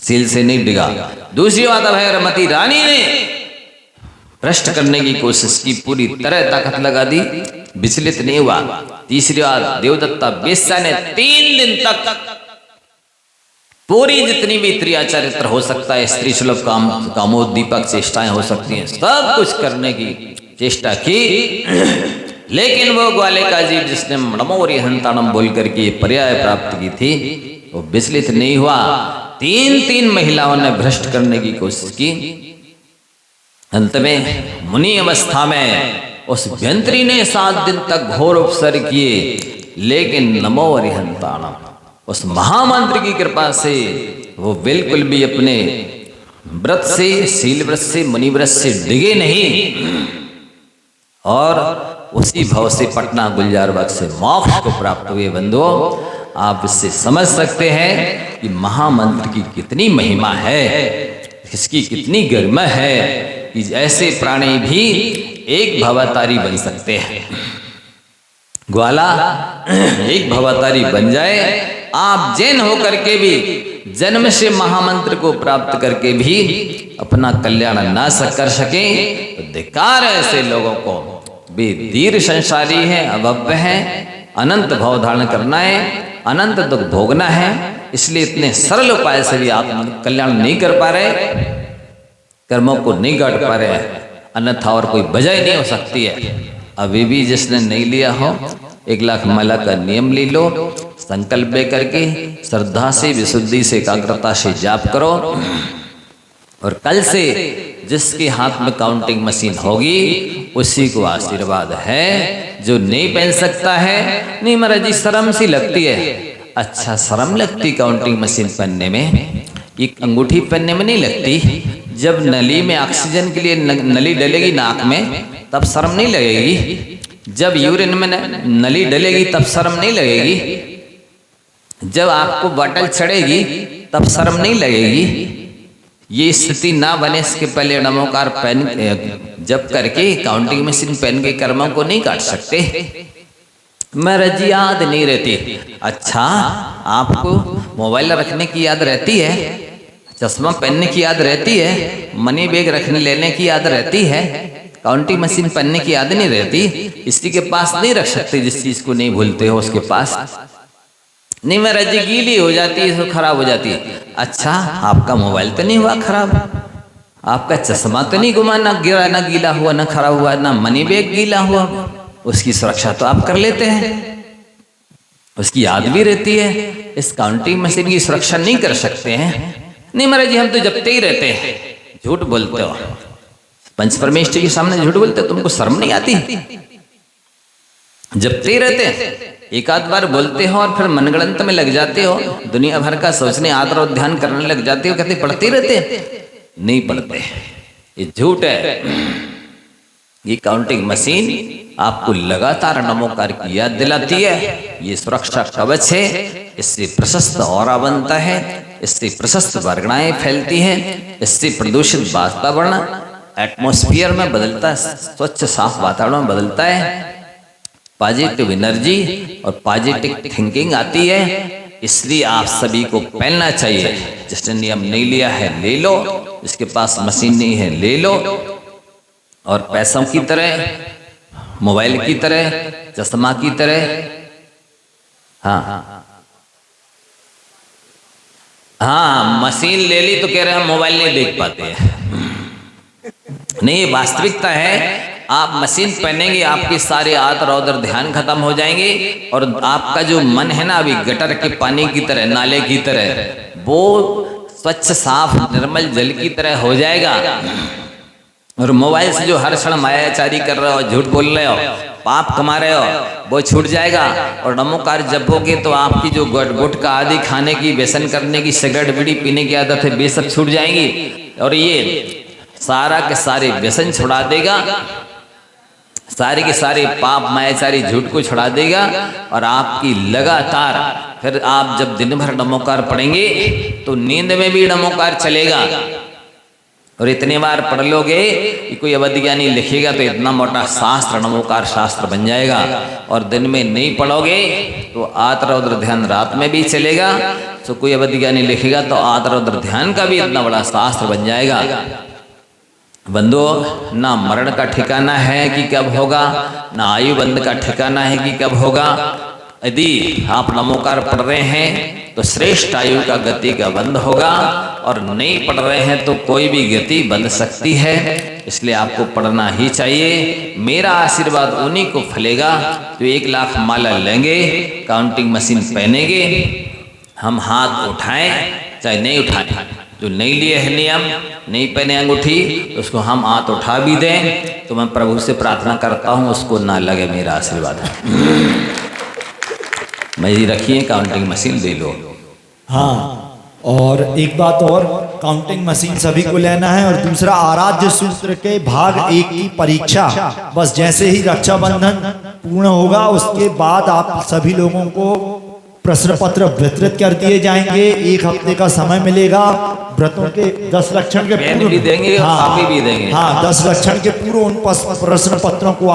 सील से नहीं डिगा। दूसरी बात, अभयमती रानी ने भ्रष्ट करने की कोशिश की, पूरी तरह ताकत लगा दी, विचलित नहीं हुआ। तीसरी बात, देवदत्ता वेश्या ने 3 दिन तक पूरी जितनी भी क्रिया चरित्र हो सकता है, स्त्री सुलभ काम कामोद्दीपक चेष्टाएं हो सकती हैं, सब कुछ करने की चेष्टा की, लेकिन वो ग्वालिका जी जिसने नमोरी हंताणम बोल करके पर्याय प्राप्त की थी, वो विचलित नहीं हुआ। 3 महिलाओं ने भ्रष्ट करने की कोशिश की। अंत में मुनि अवस्था में उस व्यंत्री ने 7 दिन तक घोर उपसर किए, लेकिन नमो अरिहंताणम उस महामंत्र की कृपा से वो बिल्कुल भी अपने व्रत से, शील व्रत से, मुनि व्रत से डिगे नहीं और उसी भव से पटना गुलजारबाग से मोक्ष को प्राप्त हुए। बंधुओं, आप इससे समझ सकते हैं कि महामंत्र की कितनी महिमा है, इसकी कितनी गरिमा है कि ऐसे प्राणी भी एक भवतारी बन सकते हैं। ग्वाला एक भवतारी बन जाए, आप जैन होकर के भी, जन्म से महामंत्र को प्राप्त करके भी अपना कल्याण ना कर सके, तो धिक्कार है ऐसे लोगों को। वे दीर्घ संसारी हैं, अभव्य हैं, अनंत भाव धारण करना है, अनंत दुख भोगना है, इसलिए इतने सरल उपाय से भी आत्म कल्याण नहीं कर पा रहे, कर्मों को नहीं काट पा रहे हैं, अन्यथा और कोई वजह नहीं हो सकती है। अभी भी जिसने नहीं लिया हो, 1 लाख माला का नियम ले लो, संकल्प करके श्रद्धा से, विशुद्धि से, एकाग्रता से जाप करो, और कल से जिसके हाथ में काउंटिंग मशीन होगी उसी को आशीर्वाद है। जो नहीं पहन सकता है, नहीं महाराज जी शर्म सी लगती है। अच्छा, शर्म लगती काउंटिंग मशीन पहनने में? ये अंगूठी पहनने में नहीं लगती। जब नली में ऑक्सीजन के लिए नली डलेगी नाक में, तब शर्म नहीं लगेगी। जब यूरिन में नली डलेगी, तब शर्म नहीं लगेगी। जब आपको बॉटल चढ़ेगी, तब शर्म नहीं लगेगी। ये स्थिति ना बने इसके पहले नमोकार पहन जब करके काउंटिंग मशीन पहन के कर्मों को नहीं काट सकते। महाराज जी याद नहीं रहती। अच्छा, आपको मोबाइल रखने की याद रहती है, चश्मा पहनने की याद रहती है, मनी बैग रखने लेने की याद रहती है, काउंटिंग मशीन पहनने की याद नहीं रहती। इसी के पास नहीं रख सकते, जिस चीज को नहीं भूलते हो उसके पास नहीं। महाराज जी गीली हो जाती है तो खराब हो जाती है। अच्छा, आपका मोबाइल तो नहीं हुआ खराब, आपका चश्मा तो नहीं गुमा, ना गिरा, ना गीला हुआ, ना खराब हुआ, ना मनी बैग गीला हुआ, उसकी सुरक्षा तो आप कर लेते हैं, उसकी याद भी रहती है। इस काउंटिंग मशीन की सुरक्षा नहीं कर सकते हैं। नहीं महाराज जी हम तो जपते ही रहते हैं। झूठ बोलते हो, पंच परमेश्वर के सामने झूठ बोलते हो, तुमको शर्म नहीं आती? जपते ही रहते हैं, एक आध बार बोलते हो और फिर मनगणंत में लग जाते हो, दुनिया भर का सोचने, आदर और ध्यान करने लग जाते हो, कहते पढ़ते रहते नहीं पढ़ते, ये झूठ है। ये काउंटिंग मशीन आपको लगातार नमोकार की याद दिलाती है। ये सुरक्षा कवच है, इससे प्रशस्त ऑरा बनता है, इससे प्रशस्त वर्गणाएं फैलती हैं, इससे प्रदूषित वातावरण एटमॉस्फेयर में बदलता है, स्वच्छ साफ वातावरण बदलता है, पॉजिटिव एनर्जी और पॉजिटिव थिंकिंग आती है। इसलिए आप सभी को पहनना चाहिए। जिसने नियम नहीं लिया है ले लो, जिसके पास मशीन नहीं है ले लो, और पैसों की तरह, मोबाइल की तरह, चश्मा की तरह, हाँ मशीन ले ली तो कह रहे हम मोबाइल नहीं देख पाते हैं। नहीं, वास्तविकता है आप मशीन पहनेंगे, आपके सारे आदर और ध्यान खत्म हो जाएंगे, और आपका जो मन है ना अभी गटर के पानी की तरह, नाले की तरह, वो स्वच्छ साफ निर्मल जल की तरह हो जाएगा। और मोबाइल से जो हर क्षण मायाचारी कर रहे हो, झूठ बोल रहे हो, पाप कमा रहे हो, वो छूट जाएगा। और नमोकार जपोगे तो आपकी जो गुटखा आदि खाने की, व्यसन करने की, सिगरेट बीड़ी पीने की आदत है, वे सब छूट जाएंगी, और ये सारा के सारे व्यसन छुड़ा देगा, सारे के सारे पाप मायाचारी झूठ को छुड़ा देगा। और आपकी लगातार फिर आप जब दिन भर नमोकार पढ़ेंगे तो नींद में भी नमोकार चलेगा। और इतने बार पढ़ लोगे कि कोई अवध ज्ञानी लिखेगा तो इतना मोटा शास्त्र, नमोकार शास्त्र बन जाएगा। और दिन में नहीं पढ़ोगे तो आत रौद्र ध्यान रात में भी चलेगा। तो कोई अवध ज्ञानी लिखेगा तो आत रौद्र ध्यान का भी इतना बड़ा शास्त्र बन जाएगा। बंधुओं, ना मरण का ठिकाना है कि कब होगा, ना आयु बंद का ठिकाना है कि कब होगा। यदि आप नमोकार पढ़ रहे हैं तो श्रेष्ठ आयु का गति का बंध होगा, और नहीं पढ़ रहे हैं तो कोई भी गति बंध सकती है। इसलिए आपको पढ़ना ही चाहिए। मेरा आशीर्वाद उन्हीं को फलेगा जो 1 लाख माला लेंगे, काउंटिंग मशीन पहनेंगे, हम हाथ उठाएं चाहे नहीं उठाएं। जो नहीं लिए है नियम, नहीं पहने अंगूठी, तो उसको हम हाथ उठा भी दें तो मैं प्रभु से प्रार्थना करता हूँ उसको ना लगे मेरा आशीर्वाद। मेरी रखिए काउंटिंग मशीन दे लो।
हाँ, और एक बात और, काउंटिंग मशीन सभी को लेना है। और दूसरा, आराध्य सूत्र के भाग 1 की परीक्षा बस जैसे ही रक्षाबंधन पूर्ण होगा उसके बाद आप सभी लोगों को प्रश्न पत्र वितरित कर दिए जाएंगे। 1 हफ्ते का समय मिलेगा। व्रतों के 10 लक्षण के
पेन भी देंगे और कॉपी भी देंगे।
हाँ, 10 लक्षण के पूर्व उन प्रश्न पत्रों को आप